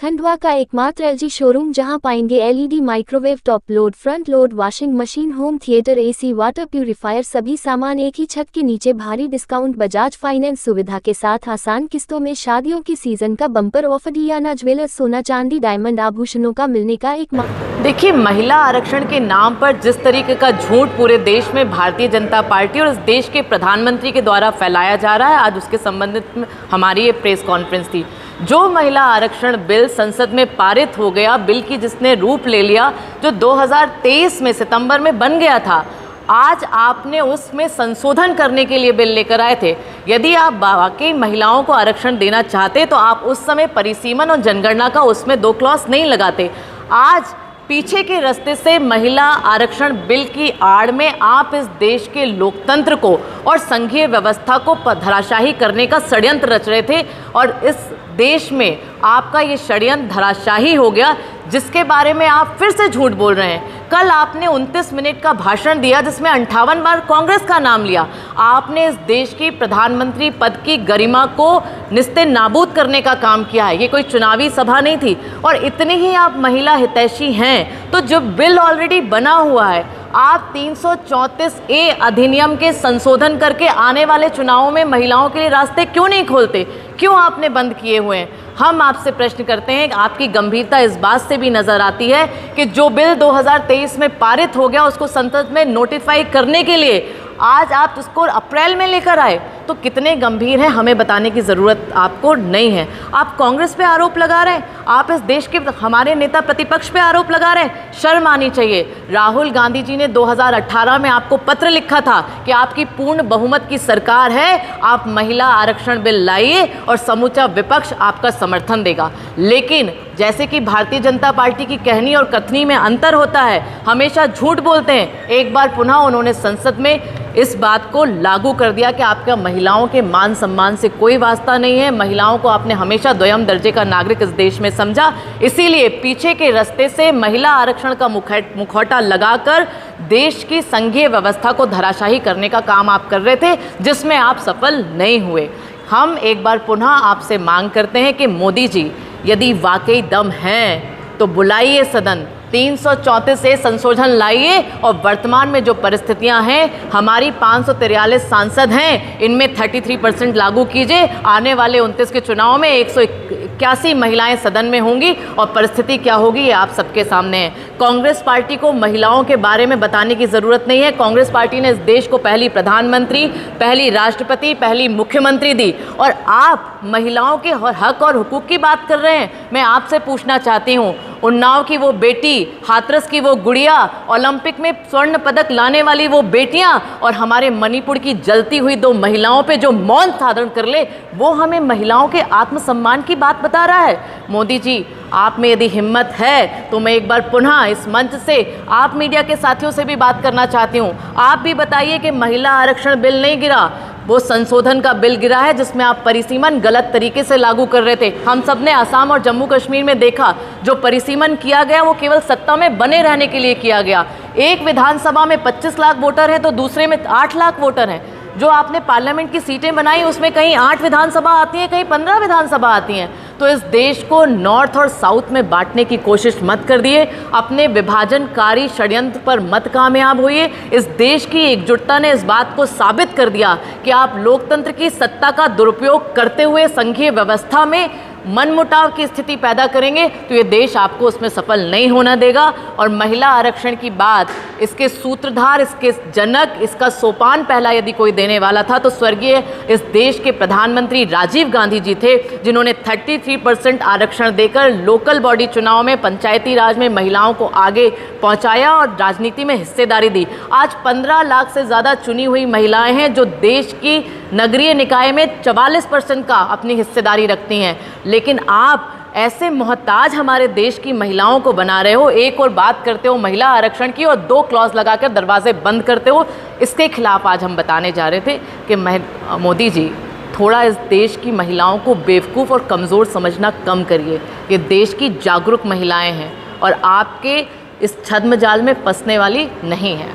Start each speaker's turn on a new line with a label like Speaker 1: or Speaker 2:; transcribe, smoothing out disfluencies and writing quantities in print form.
Speaker 1: खंडवा का एकमात्र LG showroom जहां पाएंगे LED microwave, top load, front load, washing machine, home theatre, AC, water purifier, सभी सामान एक ही छत के नीचे। भारी डिस्काउंट, बजाज फाइनेंस सुविधा के साथ आसान किस्तों में। शादियों की सीजन का बम्पर ऑफर। डियाना ज्वेलर्स, सोना चांदी डायमंड आभूषणों का मिलने का एक
Speaker 2: देखिए, महिला आरक्षण के नाम पर जिस तरीके का झूठ पूरे देश में भारतीय जनता पार्टी और इस देश के प्रधानमंत्री के द्वारा फैलाया जा रहा है, आज उसके संबंधित में हमारी ये प्रेस कॉन्फ्रेंस थी। जो महिला आरक्षण बिल संसद में पारित हो गया, बिल की जिसने रूप ले लिया, जो 2023 में सितंबर में बन गया था, आज आपने उसमें संशोधन करने के लिए बिल लेकर आए थे। यदि आप वाकई महिलाओं को आरक्षण देना चाहते तो आप उस समय परिसीमन और जनगणना का उसमें 2 क्लॉज नहीं लगाते। आज पीछे के रास्ते से महिला आरक्षण बिल की आड़ में आप इस देश के लोकतंत्र को और संघीय व्यवस्था को धराशाही करने का षड्यंत्र रच रहे थे और इस देश में आपका ये षड्यंत्र धराशाही हो गया, जिसके बारे में आप फिर से झूठ बोल रहे हैं। कल आपने 29 मिनट का भाषण दिया जिसमें 58 बार कांग्रेस का नाम लिया। आपने इस देश की प्रधानमंत्री पद की गरिमा को निस्ते नाबूद करने का काम किया है। ये कोई चुनावी सभा नहीं थी। और इतने ही आप महिला हितैषी हैं तो जो बिल ऑलरेडी बना हुआ है, आप 334A अधिनियम के संशोधन करके आने वाले चुनावों में महिलाओं के लिए रास्ते क्यों नहीं खोलते? क्यों आपने बंद किए हुए हैं? हम आपसे प्रश्न करते हैं। आपकी गंभीरता इस बात से भी नज़र आती है कि जो बिल 2023 में पारित हो गया उसको संसद में नोटिफाई करने के लिए आज आप उसको अप्रैल में लेकर आए, तो कितने गंभीर हैं हमें बताने की ज़रूरत आपको नहीं है। आप कांग्रेस पे आरोप लगा रहे हैं, आप इस देश के हमारे नेता प्रतिपक्ष पे आरोप लगा रहे हैं। शर्म आनी चाहिए। राहुल गांधी जी ने 2018 में आपको पत्र लिखा था कि आपकी पूर्ण बहुमत की सरकार है, आप महिला आरक्षण बिल लाइए और समूचा विपक्ष आपका समर्थन देगा। लेकिन जैसे कि भारतीय जनता पार्टी की कहनी और कथनी में अंतर होता है, हमेशा झूठ बोलते हैं। एक बार पुनः उन्होंने संसद में इस बात को लागू कर दिया कि आपका महिलाओं के मान सम्मान से कोई वास्ता नहीं है। महिलाओं को आपने हमेशा द्वितीय दर्जे का नागरिक इस देश में समझा, इसीलिए पीछे के रास्ते से महिला आरक्षण का मुखौटा लगाकर देश की संघीय व्यवस्था को धराशाही करने का काम आप कर रहे थे, जिसमें आप सफल नहीं हुए। हम एक बार पुनः आपसे मांग करते हैं कि मोदी जी, यदि वाकई दम है तो बुलाइए सदन, 334A संशोधन लाइए और वर्तमान में जो परिस्थितियां हैं, हमारी 543 सांसद हैं, इनमें 33% लागू कीजिए। आने वाले 29 के चुनाव में 181 महिलाएं सदन में होंगी और परिस्थिति क्या होगी ये आप सबके सामने है। कांग्रेस पार्टी को महिलाओं के बारे में बताने की ज़रूरत नहीं है। कांग्रेस पार्टी ने इस देश को पहली प्रधानमंत्री, पहली राष्ट्रपति, पहली मुख्यमंत्री दी और आप महिलाओं के हक और हुकूक की बात कर रहे हैं। मैं आपसे पूछना चाहती हूँ, उन्नाव की वो बेटी, हाथरस की वो गुड़िया, ओलंपिक में स्वर्ण पदक लाने वाली वो बेटियां और हमारे मणिपुर की जलती हुई 2 महिलाओं पे जो मौन धारण कर ले, वो हमें महिलाओं के आत्मसम्मान की बात बता रहा है। मोदी जी, आप में यदि हिम्मत है तो मैं एक बार पुनः इस मंच से आप मीडिया के साथियों से भी बात करना चाहती हूँ। आप भी बताइए कि महिला आरक्षण बिल नहीं गिरा, वो संशोधन का बिल गिरा है जिसमें आप परिसीमन गलत तरीके से लागू कर रहे थे। हम सब ने असम और जम्मू कश्मीर में देखा, जो परिसीमन किया गया वो केवल सत्ता में बने रहने के लिए किया गया। एक विधानसभा में 25 लाख वोटर हैं तो दूसरे में 8 लाख वोटर हैं। जो आपने पार्लियामेंट की सीटें बनाई उसमें कहीं 8 विधानसभा आती हैं, कहीं 15 विधानसभा आती हैं। तो इस देश को नॉर्थ और साउथ में बांटने की कोशिश मत कर दिए, अपने विभाजनकारी षड्यंत्र पर मत कामयाब होइए। इस देश की एकजुटता ने इस बात को साबित कर दिया कि आप लोकतंत्र की सत्ता का दुरुपयोग करते हुए संघीय व्यवस्था में मनमुटाव की स्थिति पैदा करेंगे तो ये देश आपको उसमें सफल नहीं होना देगा। और महिला आरक्षण की बात, इसके सूत्रधार, इसके जनक, इसका सोपान पहला यदि कोई देने वाला था तो स्वर्गीय इस देश के प्रधानमंत्री राजीव गांधी जी थे, जिन्होंने 33% आरक्षण देकर लोकल बॉडी चुनाव में, पंचायती राज में महिलाओं को आगे पहुंचाया और राजनीति में हिस्सेदारी दी। आज 15 लाख से ज़्यादा चुनी हुई महिलाएं हैं जो देश की नगरीय निकाय में 44% का अपनी हिस्सेदारी रखती हैं। लेकिन आप ऐसे मोहताज हमारे देश की महिलाओं को बना रहे हो। एक और बात करते हो महिला आरक्षण की और 2 क्लॉज लगाकर दरवाजे बंद करते हो। इसके खिलाफ आज हम बताने जा रहे थे कि मोदी जी, थोड़ा इस देश की महिलाओं को बेवकूफ़ और कमज़ोर समझना कम करिए। ये देश की जागरूक महिलाएं हैं और आपके इस छद्म जाल में फंसने वाली नहीं हैं।